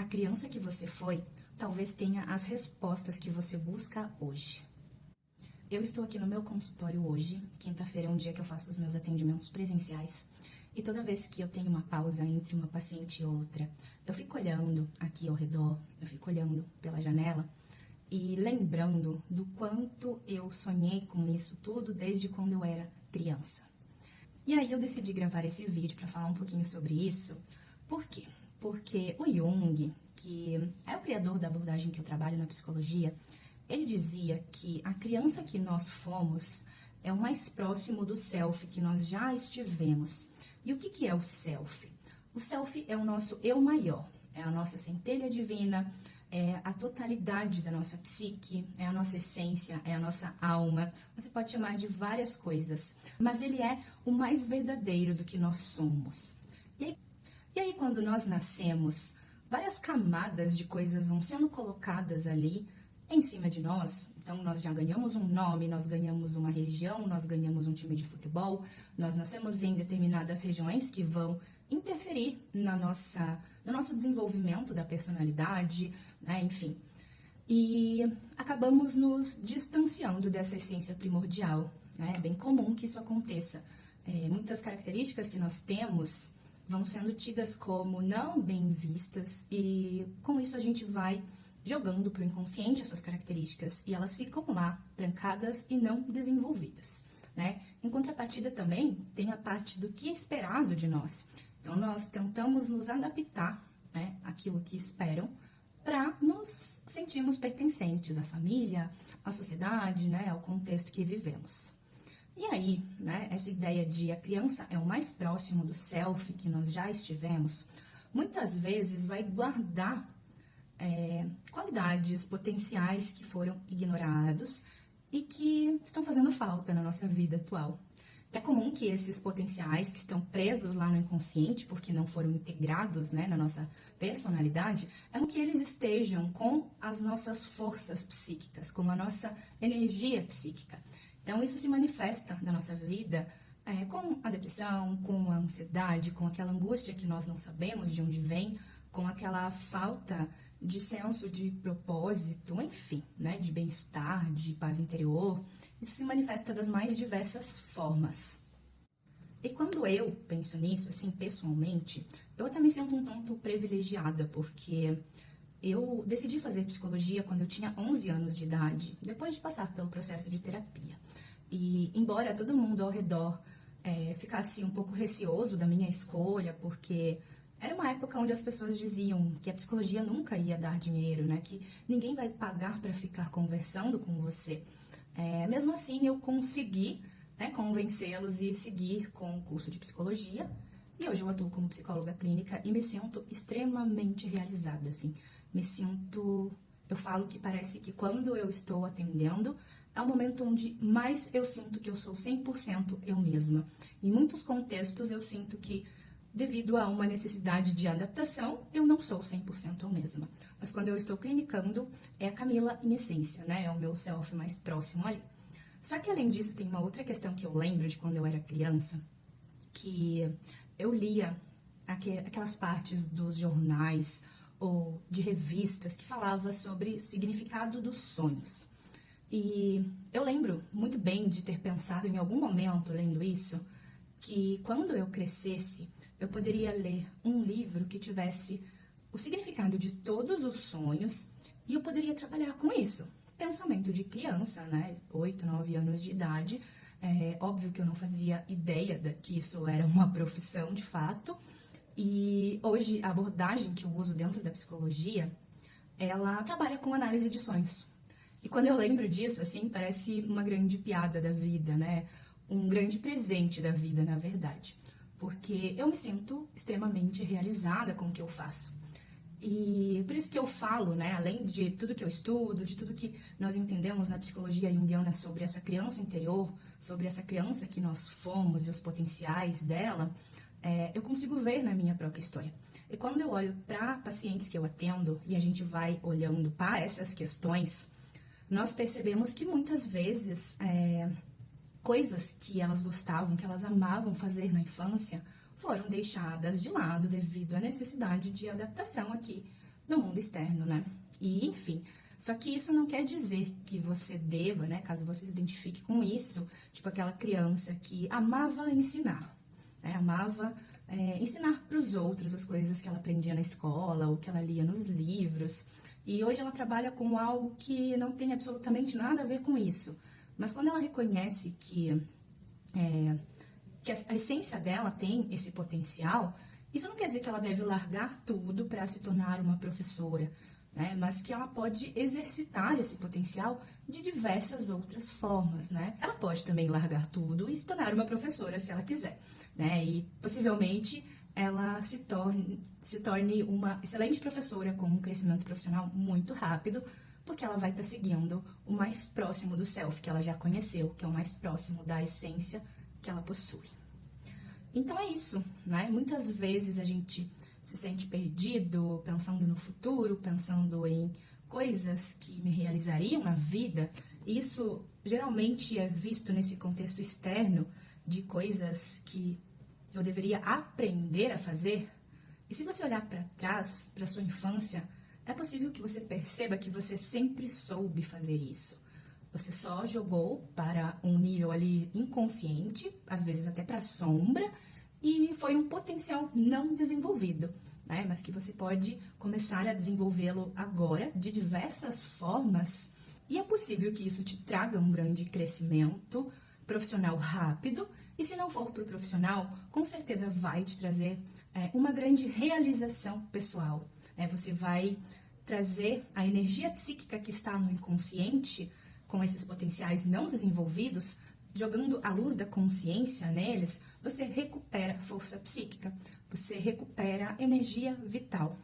criança que você foi talvez tenha as respostas que você busca hoje. Eu estou aqui no meu consultório hoje, quinta-feira é um dia que eu faço os meus atendimentos presenciais, e toda vez que eu tenho uma pausa entre uma paciente e outra, eu fico olhando aqui ao redor, eu fico olhando pela janela e lembrando do quanto eu sonhei com isso tudo desde quando eu era criança. E aí eu decidi gravar esse vídeo para falar um pouquinho sobre isso. Por quê? Porque o Jung, que é o criador da abordagem que eu trabalho na psicologia, ele dizia que a criança que nós fomos é o mais próximo do self que nós já estivemos. E o que é o self? O self é o nosso eu maior, é a nossa centelha divina, é a totalidade da nossa psique, é a nossa essência, é a nossa alma. Você pode chamar de várias coisas, mas ele é o mais verdadeiro do que nós somos. E aí quando nós nascemos, várias camadas de coisas vão sendo colocadas ali em cima de nós. Então nós já ganhamos um nome, nós ganhamos uma religião, nós ganhamos um time de futebol, nós nascemos em determinadas regiões que vão interferir no nosso desenvolvimento da personalidade, né? Enfim. E acabamos nos distanciando dessa essência primordial, né? É bem comum que isso aconteça. Muitas características que nós temos vão sendo tidas como não bem vistas e com isso a gente vai jogando para o inconsciente essas características e elas ficam lá, trancadas e não desenvolvidas, né? Em contrapartida também tem a parte do que é esperado de nós. Então nós tentamos nos adaptar, né, àquilo que esperam para nos sentirmos pertencentes à família, à sociedade, né, ao contexto que vivemos. E aí, né, essa ideia de a criança é o mais próximo do self que nós já estivemos, muitas vezes vai guardar qualidades potenciais que foram ignorados e que estão fazendo falta na nossa vida atual. É comum que esses potenciais que estão presos lá no inconsciente, porque não foram integrados, né, na nossa personalidade, é que eles estejam com as nossas forças psíquicas, com a nossa energia psíquica. Então, isso se manifesta na nossa vida com a depressão, com a ansiedade, com aquela angústia que nós não sabemos de onde vem, com aquela falta de senso de propósito, enfim, né, de bem-estar, de paz interior. Isso se manifesta das mais diversas formas. E quando eu penso nisso, assim, pessoalmente, eu até me sinto um tanto privilegiada, porque eu decidi fazer psicologia quando eu tinha 11 anos de idade, depois de passar pelo processo de terapia. E embora todo mundo ao redor ficasse um pouco receoso da minha escolha, porque era uma época onde as pessoas diziam que a psicologia nunca ia dar dinheiro, né? Que ninguém vai pagar para ficar conversando com você. Mesmo assim, eu consegui, né, convencê-los e seguir com o curso de psicologia. E hoje eu atuo como psicóloga clínica e me sinto extremamente realizada, assim. Eu falo que parece que quando eu estou atendendo, é o momento onde mais eu sinto que eu sou 100% eu mesma. Em muitos contextos eu sinto que, devido a uma necessidade de adaptação, eu não sou 100% eu mesma. Mas quando eu estou clinicando, é a Camila em essência, né? É o meu self mais próximo ali. Só que além disso, tem uma outra questão que eu lembro de quando eu era criança, que eu lia aquelas partes dos jornais ou de revistas que falava sobre o significado dos sonhos. E eu lembro muito bem de ter pensado em algum momento, lendo isso, que quando eu crescesse, eu poderia ler um livro que tivesse o significado de todos os sonhos e eu poderia trabalhar com isso. Pensamento de criança, né? 8, 9 anos de idade. Óbvio que eu não fazia ideia de que isso era uma profissão de fato. E hoje a abordagem que eu uso dentro da psicologia, ela trabalha com análise de sonhos. E quando eu lembro disso, assim, parece uma grande piada da vida, né? Um grande presente da vida, na verdade. Porque eu me sinto extremamente realizada com o que eu faço. E por isso que eu falo, né, além de tudo que eu estudo, de tudo que nós entendemos na psicologia junguiana sobre essa criança interior, sobre essa criança que nós fomos e os potenciais dela, eu consigo ver na minha própria história. E quando eu olho para pacientes que eu atendo e a gente vai olhando para essas questões, nós percebemos que muitas vezes coisas que elas gostavam, que elas amavam fazer na infância, foram deixadas de lado devido à necessidade de adaptação aqui no mundo externo, né? E, enfim, só que isso não quer dizer que você deva, né, caso você se identifique com isso, tipo aquela criança que amava ensinar, né, amava ensinar para os outros as coisas que ela aprendia na escola ou que ela lia nos livros. E hoje ela trabalha com algo que não tem absolutamente nada a ver com isso. Mas quando ela reconhece que a essência dela tem esse potencial, isso não quer dizer que ela deve largar tudo para se tornar uma professora, né? Mas que ela pode exercitar esse potencial de diversas outras formas, né? Ela pode também largar tudo e se tornar uma professora se ela quiser, né? E possivelmente ela se torne uma excelente professora com um crescimento profissional muito rápido, porque ela vai estar seguindo o mais próximo do self que ela já conheceu, que é o mais próximo da essência que ela possui. Então é isso, né? Muitas vezes a gente se sente perdido, pensando no futuro, pensando em coisas que me realizariam na vida. Isso geralmente é visto nesse contexto externo de coisas que eu deveria aprender a fazer. E se você olhar para trás, para sua infância, é possível que você perceba que você sempre soube fazer isso. Você só jogou para um nível ali inconsciente, às vezes até para a sombra, e foi um potencial não desenvolvido, né? Mas que você pode começar a desenvolvê-lo agora de diversas formas. E é possível que isso te traga um grande crescimento profissional rápido. E se não for para o profissional, com certeza vai te trazer uma grande realização pessoal. Você vai trazer a energia psíquica que está no inconsciente, com esses potenciais não desenvolvidos, jogando a luz da consciência neles, você recupera força psíquica, você recupera energia vital.